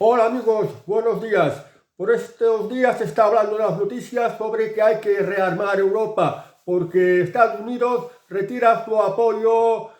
Hola amigos, buenos días. Por estos días se está hablando en las noticias sobre que hay que rearmar Europa porque Estados Unidos retira su apoyo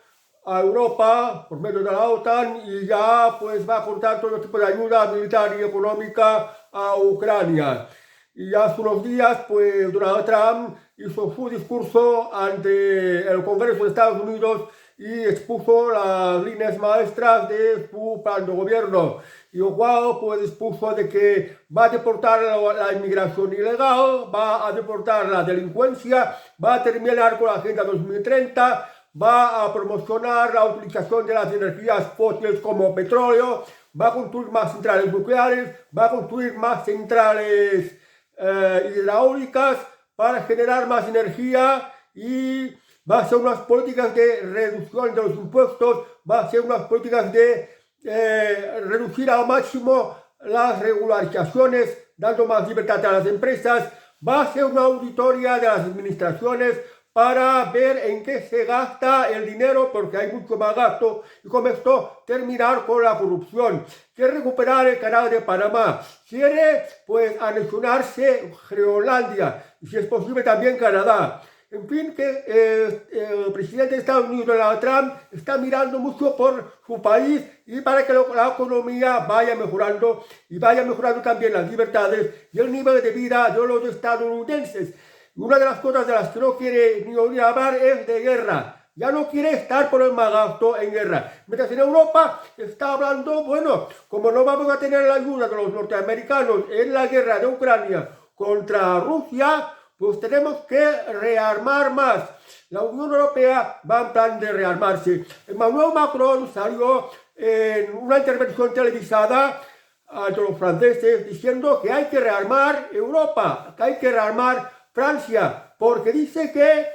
a Europa por medio de la OTAN y ya pues va a cortar todo tipo de ayuda militar y económica a Ucrania. Y hace unos días pues Donald Trump hizo su discurso ante el Congreso de Estados Unidos y expuso las líneas maestras de su plan de gobierno. Y igual pues expuso de que va a deportar la inmigración ilegal, va a deportar la delincuencia, va a terminar con la Agenda 2030, va a promocionar la utilización de las energías fósiles como petróleo, va a construir más centrales nucleares, va a construir más centrales hidráulicas para generar más energía y va a ser unas políticas de reducción de los impuestos, va a ser unas políticas de reducir al máximo las regularizaciones, dando más libertad a las empresas, va a ser una auditoría de las administraciones para ver en qué se gasta el dinero, porque hay mucho más gasto, y con esto terminar con la corrupción. Quiere recuperar el canal de Panamá, quiere pues anexionarse Groenlandia, y si es posible también Canadá. En fin, que el presidente de Estados Unidos, Donald Trump, está mirando mucho por su país y para que la economía vaya mejorando y vaya mejorando también las libertades y el nivel de vida de los estadounidenses. Y una de las cosas de las que no quiere ni oír hablar es de guerra. Ya no quiere estar por el magasto en guerra. Mientras en Europa está hablando, bueno, como no vamos a tener la ayuda de los norteamericanos en la guerra de Ucrania contra Rusia, pues tenemos que rearmar más. La Unión Europea va en plan de rearmarse. Emmanuel Macron salió en una intervención televisada ante los franceses diciendo que hay que rearmar Europa, que hay que rearmar Francia, porque dice que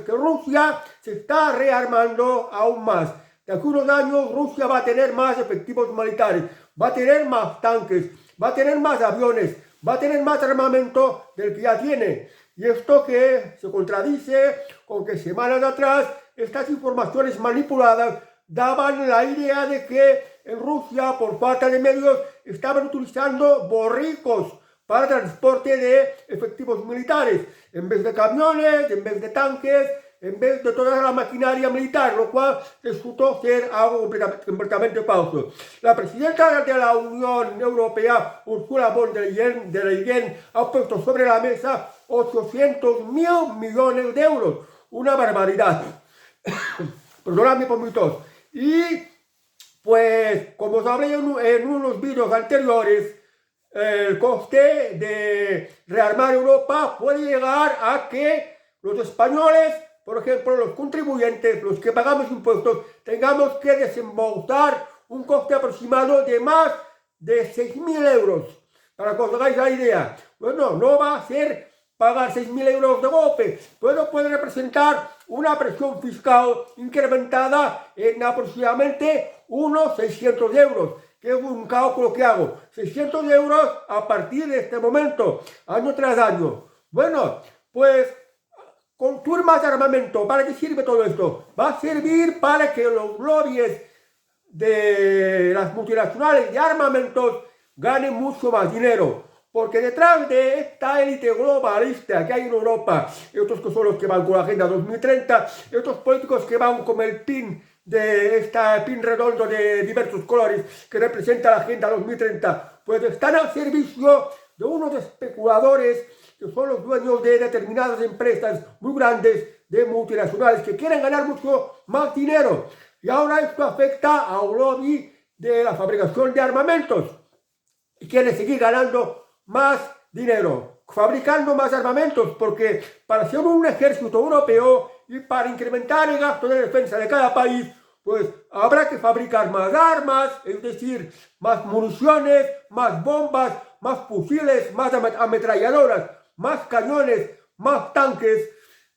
Rusia se está rearmando aún más. De aquí a unos años Rusia va a tener más efectivos militares, va a tener más tanques, va a tener más aviones, va a tener más armamento del que ya tiene. Y esto que se contradice con que semanas atrás estas informaciones manipuladas daban la idea de que en Rusia, por falta de medios, estaban utilizando borricos para transporte de efectivos militares, en vez de camiones, en vez de tanques, en vez de toda la maquinaria militar, lo cual resultó ser algo completamente falso. La presidenta de la Unión Europea, Ursula von der Leyen, ha puesto sobre la mesa 800.000 millones de euros, una barbaridad. Perdonadme por mi tos. Y pues, como os hablé en unos vídeos anteriores, el coste de rearmar Europa puede llegar a que los españoles, por ejemplo, los contribuyentes, los que pagamos impuestos, tengamos que desembolsar un coste aproximado de más de 6.000 euros. Para que os hagáis la idea. Bueno, no va a ser pagar 6.000 euros de golpe, pero puede representar una presión fiscal incrementada en aproximadamente unos 600 euros. Que es un cálculo que hago, 600 euros a partir de este momento, año tras año. Bueno, pues construir más armamento, ¿para qué sirve todo esto? Va a servir para que los lobbies de las multinacionales de armamentos ganen mucho más dinero. Porque detrás de esta élite globalista que hay en Europa, estos que son los que van con la Agenda 2030, estos políticos que van con el pin de este pin redondo de diversos colores que representa la Agenda 2030, pues están al servicio de unos especuladores que son los dueños de determinadas empresas muy grandes, de multinacionales, que quieren ganar mucho más dinero. Y ahora esto afecta al lobby de la fabricación de armamentos y quieren seguir ganando más dinero, fabricando más armamentos, porque para ser un ejército europeo y para incrementar el gasto de defensa de cada país, pues habrá que fabricar más armas, es decir, más municiones, más bombas, más fusiles, más ametralladoras, más cañones, más tanques,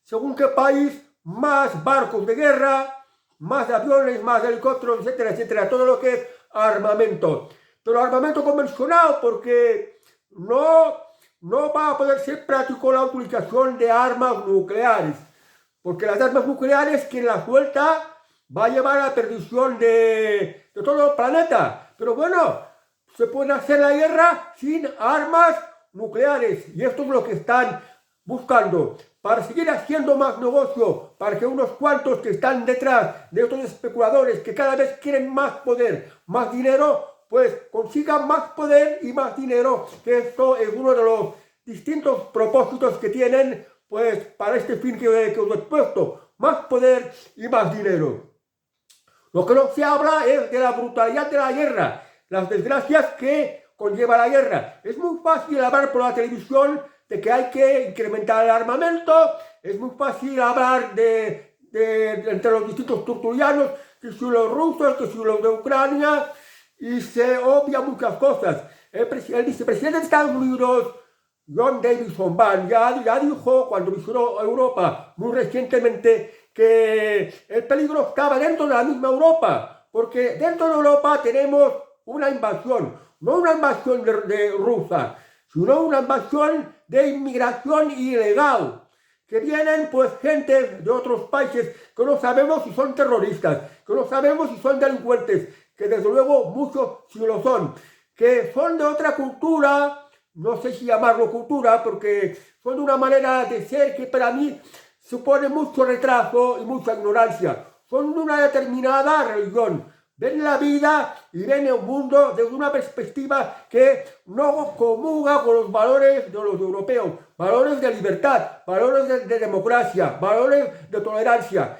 según qué país, más barcos de guerra, más aviones, más helicópteros, etcétera, etcétera, todo lo que es armamento. Pero armamento convencional, porque no va a poder ser práctico la utilización de armas nucleares, porque las armas nucleares, quien las suelta, va a llevar a la perdición de todo el planeta. Pero bueno, se puede hacer la guerra sin armas nucleares. Y esto es lo que están buscando, para seguir haciendo más negocio, para que unos cuantos que están detrás de estos especuladores que cada vez quieren más poder, más dinero, pues consigan más poder y más dinero, que esto es uno de los distintos propósitos que tienen, pues, para este fin que os he expuesto: más poder y más dinero. Lo que no se habla es de la brutalidad de la guerra, las desgracias que conlleva la guerra. Es muy fácil hablar por la televisión de que hay que incrementar el armamento, es muy fácil hablar entre los distintos tertulianos, que si los rusos, que si los de Ucrania, y se obvia muchas cosas. El vicepresidente de Estados Unidos, John Davison Van, ya dijo cuando visitó Europa muy recientemente que el peligro estaba dentro de la misma Europa, porque dentro de Europa tenemos una invasión, no una invasión de rusa, sino una invasión de inmigración ilegal, que vienen pues gente de otros países que no sabemos si son terroristas, que no sabemos si son delincuentes, que desde luego muchos sí lo son, que son de otra cultura, no sé si llamarlo cultura, porque son de una manera de ser que para mí supone mucho retraso y mucha ignorancia, son de una determinada religión. Ven la vida y ven el mundo desde una perspectiva que no comulga con los valores de los europeos, valores de libertad, valores de democracia, valores de tolerancia.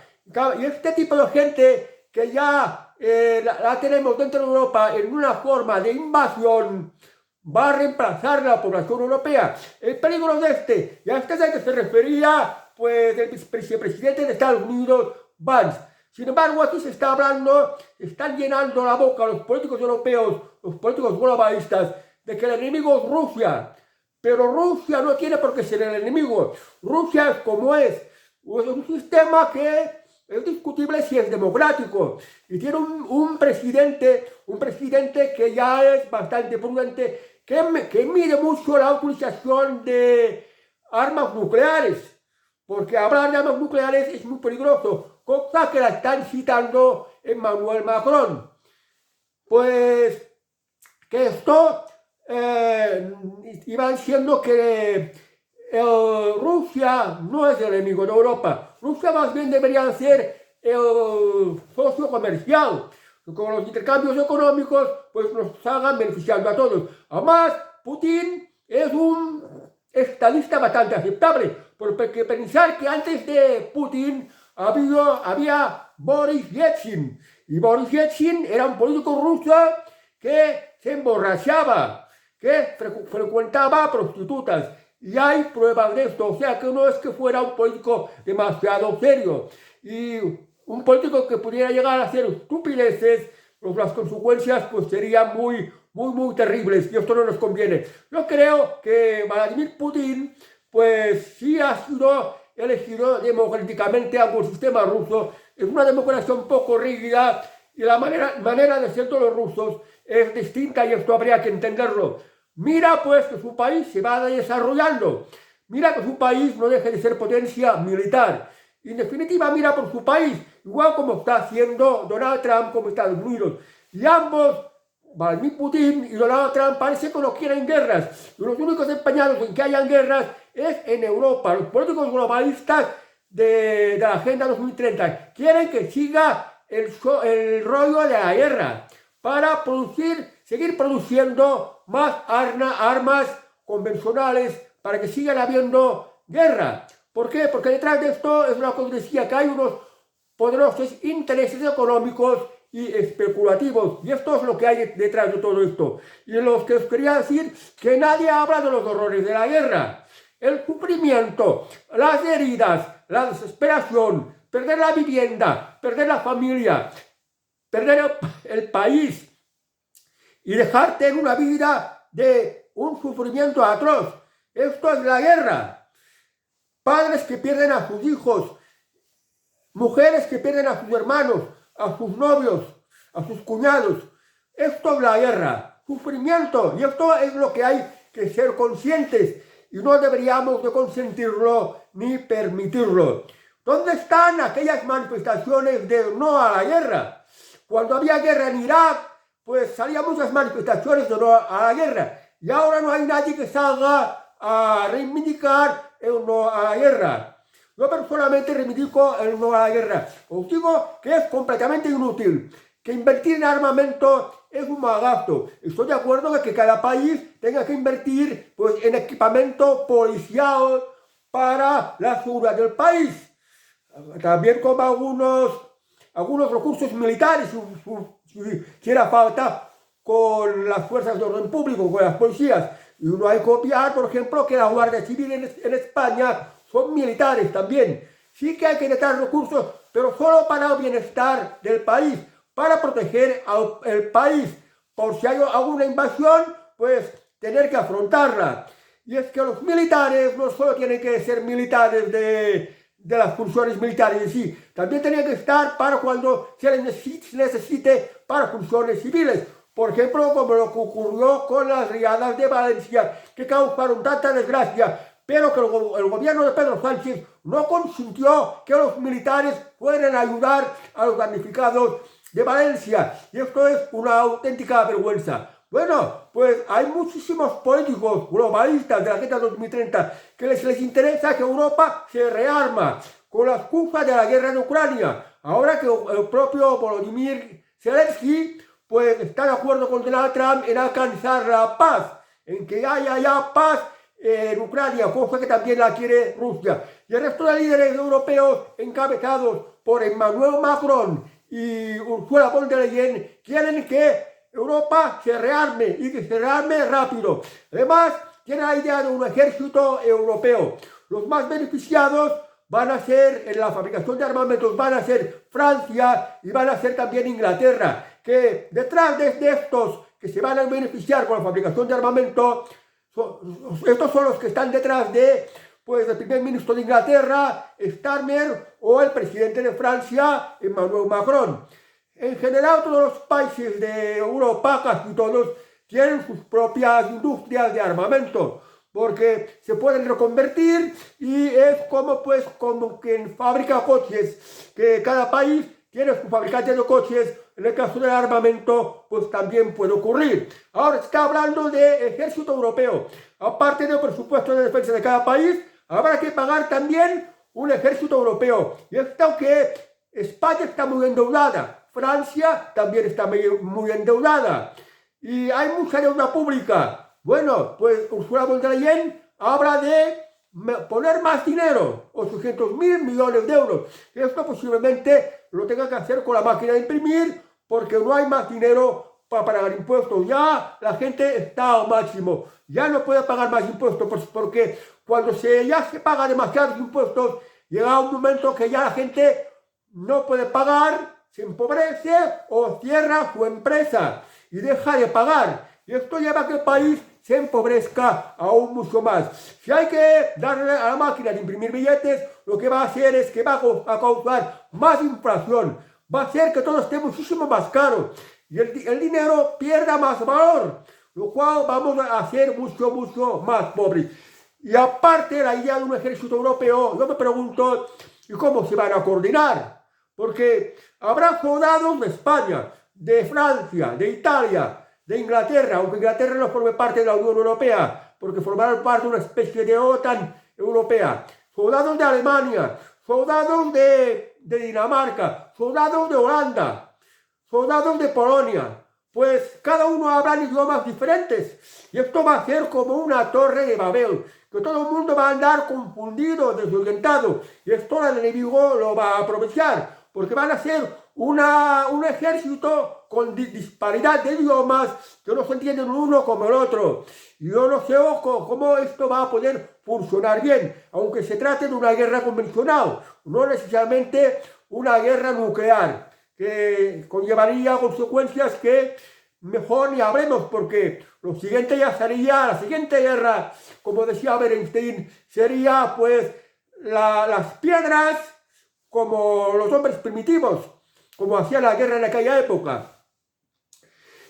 Y este tipo de gente que ya la tenemos dentro de Europa en una forma de invasión, va a reemplazar la población europea. El peligro de este, y a este es al que se refería pues el vicepresidente de Estados Unidos, Vance. Sin embargo, aquí se está hablando, están llenando la boca a los políticos europeos, los políticos globalistas, de que el enemigo es Rusia. Pero Rusia no tiene por qué ser el enemigo. Rusia es como es un sistema que es discutible si es democrático. Y tiene un presidente que ya es bastante prudente, que mide mucho la utilización de armas nucleares. Porque hablar de armas nucleares es muy peligroso, cosa que la están citando Emmanuel Macron. Pues que esto iba diciendo que Rusia no es el enemigo de Europa. Rusia más bien debería ser el socio comercial, que con los intercambios económicos pues nos hagan beneficiando a todos. Además, Putin es un estadista bastante aceptable, porque pensar que antes de Putin había Boris Yeltsin, y Boris Yeltsin era un político ruso que se emborrachaba, que frecuentaba prostitutas, y hay pruebas de esto, o sea que no es que fuera un político demasiado serio, y un político que pudiera llegar a hacer estupideces, pues las consecuencias pues serían muy terribles, y esto no nos conviene. Yo creo que Vladimir Putin pues sí ha sido elegido democráticamente por el sistema ruso. Es una democracia un poco rígida y la manera de ser de los rusos es distinta, y esto habría que entenderlo. Mira pues que su país se va desarrollando, mira que su país no deje de ser potencia militar. En definitiva, mira por su país, igual como está haciendo Donald Trump como Estados Unidos. Y ambos, Vladimir Putin y Donald Trump, parece que no quieren guerras. Y los únicos empeñados en que hayan guerras es en Europa. Los políticos globalistas de la Agenda 2030 quieren que siga el rollo de la guerra para seguir produciendo más armas convencionales, para que sigan habiendo guerra. ¿Por qué? Porque detrás de esto es una cosa que decía, que hay unos poderosos intereses económicos y especulativos, y esto es lo que hay detrás de todo esto. Y los que os quería decir que nadie habla de los horrores de la guerra, el sufrimiento, las heridas, la desesperación, perder la vivienda, perder la familia, perder el país y dejarte en una vida de un sufrimiento atroz. Esto es la guerra. Padres que pierden a sus hijos, mujeres que pierden a sus hermanos, a sus novios, a sus cuñados. Esto es la guerra, sufrimiento, y esto es lo que hay que ser conscientes, y no deberíamos de consentirlo ni permitirlo. ¿Dónde están aquellas manifestaciones de no a la guerra? Cuando había guerra en Irak, pues salían muchas manifestaciones de no a la guerra. Y ahora no hay nadie que salga a reivindicar el no a la guerra. Yo personalmente reivindico el no a la guerra. Os digo que es completamente inútil, que invertir en armamento es un mal gasto. Estoy de acuerdo en que cada país tenga que invertir pues, en equipamiento policial para la seguridad del país. También como algunos recursos militares, si hiciera falta, con las fuerzas de orden público, con las policías. Y no hay que copiar, por ejemplo, que la Guardia Civil en España son militares también. Sí que hay que necesitar recursos, pero solo para el bienestar del país, para proteger al país. Por si hay alguna invasión, pues tener que afrontarla. Y es que los militares no solo tienen que ser militares de las funciones militares en sí, también tienen que estar para cuando se les necesite para funciones civiles. Por ejemplo, como lo que ocurrió con las riadas de Valencia, que causaron tanta desgracia, pero que el gobierno de Pedro Sánchez no consintió que los militares fueran a ayudar a los damnificados de Valencia. Y esto es una auténtica vergüenza. Bueno, pues hay muchísimos políticos globalistas de la Agenda 2030 que les interesa que Europa se rearma con la excusa de la guerra de Ucrania. Ahora que el propio Volodymyr Zelensky pues está de acuerdo con Donald Trump en alcanzar la paz, en que haya ya paz en Ucrania, cosa que también la quiere Rusia. Y el resto de líderes europeos encabezados por Emmanuel Macron y Ursula von der Leyen quieren que Europa se rearme y que se rearme rápido. Además, tiene la idea de un ejército europeo. Los más beneficiados van a ser, en la fabricación de armamentos, van a ser Francia y van a ser también Inglaterra, que detrás de estos que se van a beneficiar con la fabricación de armamento, estos son los que están detrás de, pues, el primer ministro de Inglaterra, Starmer, o el presidente de Francia, Emmanuel Macron. En general, todos los países de Europa, casi todos, tienen sus propias industrias de armamento, porque se pueden reconvertir y es como que fabrica coches, que cada país tiene su fabricante de coches. En el caso del armamento, pues también puede ocurrir. Ahora está hablando de ejército europeo. Aparte del presupuesto de defensa de cada país, habrá que pagar también un ejército europeo. Y esto que España está muy endeudada, Francia también está muy endeudada. Y hay mucha deuda pública. Bueno, pues Ursula von der Leyen habla de poner más dinero, 800.000 millones de euros. Esto posiblemente lo tenga que hacer con la máquina de imprimir, porque no hay más dinero para pagar impuestos. Ya la gente está al máximo, ya no puede pagar más impuestos, porque cuando ya se paga demasiados impuestos, llega un momento que ya la gente no puede pagar, se empobrece o cierra su empresa y deja de pagar. Y esto lleva a que el país se empobrezca aún mucho más. Si hay que darle a la máquina de imprimir billetes, lo que va a hacer es que va a causar más inflación, va a hacer que todo esté muchísimo más caro y el dinero pierda más valor, lo cual vamos a hacer mucho más pobres. Y aparte la idea de un ejército europeo, yo me pregunto, ¿y cómo se van a coordinar? Porque habrá soldados de España, de Francia, de Italia, de Inglaterra, aunque Inglaterra no forme parte de la Unión Europea, porque formarán parte de una especie de OTAN europea. Soldados de Alemania, soldados de Dinamarca, soldados de Holanda, soldados de Polonia. Pues cada uno habla idiomas diferentes. Y esto va a ser como una torre de Babel, que todo el mundo va a andar confundido, desorientado. Y esto el enemigo lo va a aprovechar, porque van a ser un ejército con disparidad de idiomas que no se entienden uno como el otro. Y yo no sé cómo esto va a poder funcionar bien, aunque se trate de una guerra convencional, no necesariamente una guerra nuclear, que conllevaría consecuencias que mejor ni hablemos, porque lo siguiente ya sería, la siguiente guerra, como decía Bernstein, sería pues las piedras como los hombres primitivos, como hacía la guerra en aquella época.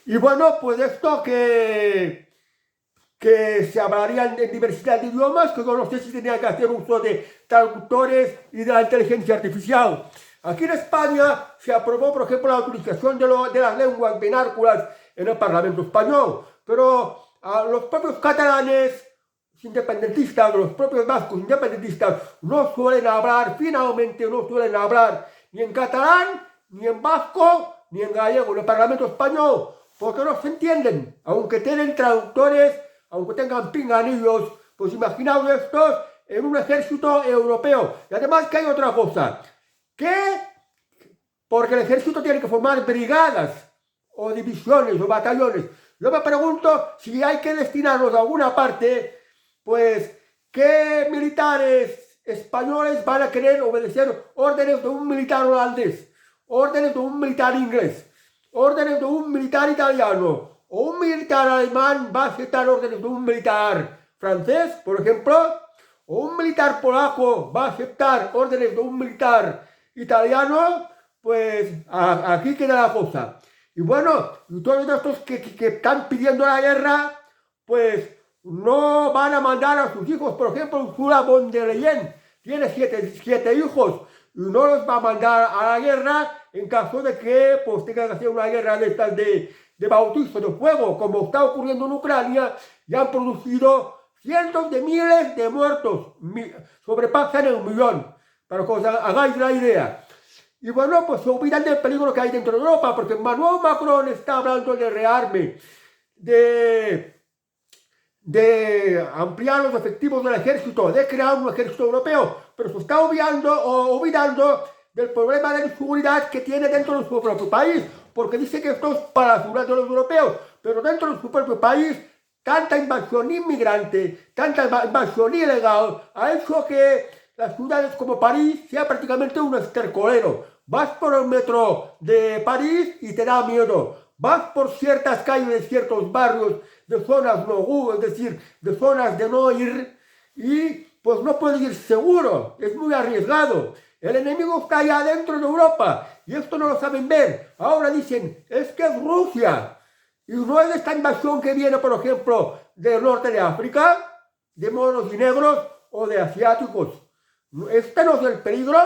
Y bueno, pues esto que se hablarían en diversidad de idiomas, que yo no sé si tenía que hacer uso de traductores y de la inteligencia artificial. Aquí en España se aprobó, por ejemplo, la utilización de las lenguas vernáculas en el Parlamento español. Pero a los propios catalanes independentistas, los propios vascos independentistas, no suelen hablar, finalmente no suelen hablar ni en catalán, ni en vasco, ni en gallego, en el Parlamento español, porque no se entienden, aunque tienen traductores, aunque tengan pinganillos. Pues imaginaos estos en un ejército europeo. Y además que hay otra cosa, que porque el ejército tiene que formar brigadas, o divisiones, o batallones. Yo me pregunto si hay que destinarlos a alguna parte, pues, ¿qué militares españoles van a querer obedecer órdenes de un militar holandés, órdenes de un militar inglés, órdenes de un militar italiano, o un militar alemán va a aceptar órdenes de un militar francés, por ejemplo, o un militar polaco va a aceptar órdenes de un militar italiano? Pues aquí queda la cosa. Y bueno, todos estos que están pidiendo la guerra, pues no van a mandar a sus hijos. Por ejemplo, Ursula von der Leyen tiene siete hijos y no los va a mandar a la guerra en caso de que pues tengan que hacer una guerra de estas de bautizo de fuego, como está ocurriendo en Ucrania. Ya han producido cientos de miles de muertos, sobrepasan el 1.000.000, para que os hagáis la idea. Y bueno, pues se olvidan del peligro que hay dentro de Europa, porque Emmanuel Macron está hablando de rearme, de ampliar los efectivos del ejército, de crear un ejército europeo, pero se está olvidando del problema de inseguridad que tiene dentro de su propio país, porque dice que esto es para la seguridad de los europeos, pero dentro de su propio país tanta invasión inmigrante, tanta invasión ilegal, ha hecho que las ciudades como París sea prácticamente un estercolero. Vas por el metro de París y te da miedo. Vas por ciertas calles de ciertos barrios, de zonas no, es decir, de zonas de no ir, y pues no puedes ir seguro, es muy arriesgado. El enemigo está allá dentro de Europa y esto no lo saben ver. Ahora dicen, es que es Rusia. Y no es esta invasión que viene, por ejemplo, del norte de África, de moros y negros o de asiáticos. Este no es el peligro.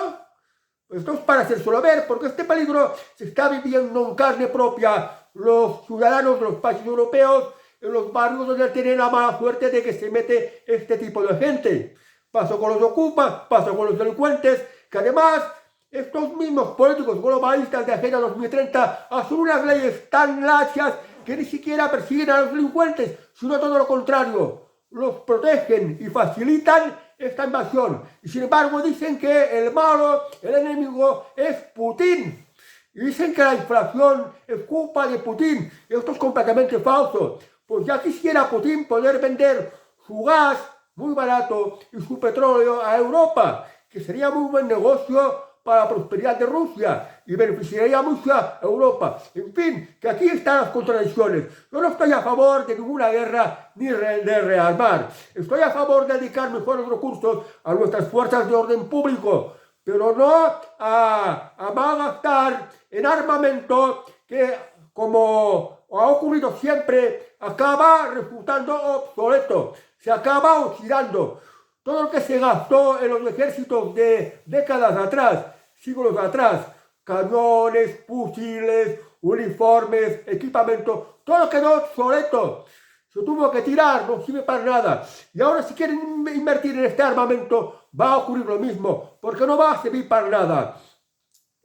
Esto es para hacérselo ver, porque este peligro se está viviendo en carne propia los ciudadanos de los países europeos, en los barrios donde tienen la mala suerte de que se mete este tipo de gente. Pasa con los ocupas, pasa con los delincuentes, que además estos mismos políticos globalistas de Agenda 2030 hacen unas leyes tan laxas que ni siquiera persiguen a los delincuentes, sino todo lo contrario, los protegen y facilitan esta invasión. Y sin embargo dicen que el malo, el enemigo, es Putin. Y dicen que la inflación es culpa de Putin. Esto es completamente falso. Pues ya quisiera Putin poder vender su gas muy barato y su petróleo a Europa, que sería muy buen negocio para la prosperidad de Rusia y beneficiaría mucho a Europa. En fin, que aquí están las contradicciones. Yo no estoy a favor de ninguna guerra ni de rearmar. Estoy a favor de dedicar mejores recursos a nuestras fuerzas de orden público, pero no a malgastar en armamento que, como ha ocurrido siempre, acaba resultando obsoleto, se acaba oxidando. Todo lo que se gastó en los ejércitos de décadas atrás, siglos atrás, cañones, fusiles, uniformes, equipamiento, todo quedó obsoleto. Se tuvo que tirar, no sirve para nada. Y ahora si quieren invertir en este armamento, va a ocurrir lo mismo, porque no va a servir para nada.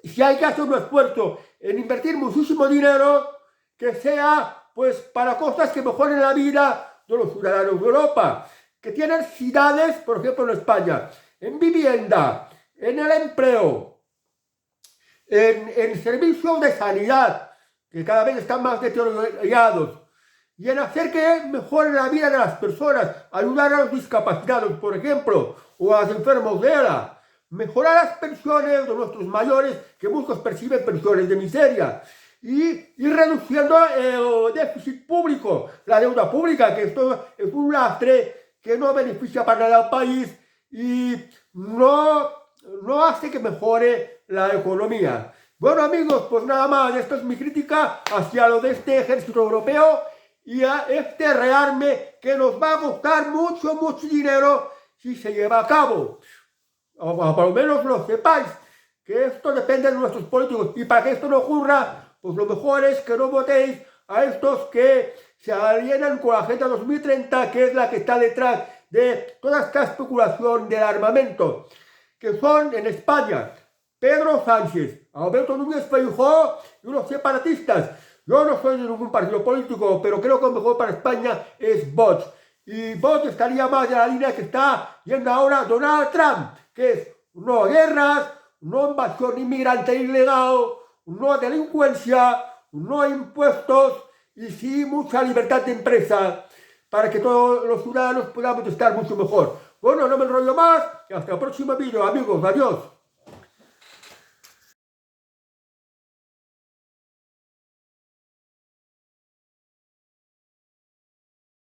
Y si hay que hacer un esfuerzo en invertir muchísimo dinero, que sea pues para cosas que mejoren la vida de los ciudadanos de Europa, que tienen ciudades, por ejemplo en España, en vivienda, en el empleo, en servicios de sanidad, que cada vez están más deteriorados, y en hacer que mejore la vida de las personas, ayudar a los discapacitados, por ejemplo, o a los enfermos de ELA, mejorar las pensiones de nuestros mayores, que muchos perciben pensiones de miseria, y ir reduciendo el déficit público, la deuda pública, que esto es un lastre que no beneficia para nada al país y no hace que mejore la economía. Bueno amigos, pues nada más, esta es mi crítica hacia lo de este ejército europeo y a este rearme que nos va a costar mucho dinero si se lleva a cabo. O por lo menos lo sepáis, que esto depende de nuestros políticos, y para que esto no ocurra, pues lo mejor es que no votéis a estos que se alienan con la Agenda 2030, que es la que está detrás de toda esta especulación del armamento, que son en España Pedro Sánchez, Alberto Núñez Feijóo y unos separatistas. Yo no soy de ningún partido político, pero creo que lo mejor para España es Vox. Y Vox estaría más en la línea que está yendo ahora Donald Trump, que es no a guerras, no a invasión inmigrante ilegal, no a delincuencia, no a impuestos y sí mucha libertad de empresa para que todos los ciudadanos podamos estar mucho mejor. Bueno, no me enrollo más y hasta el próximo vídeo, amigos. Adiós.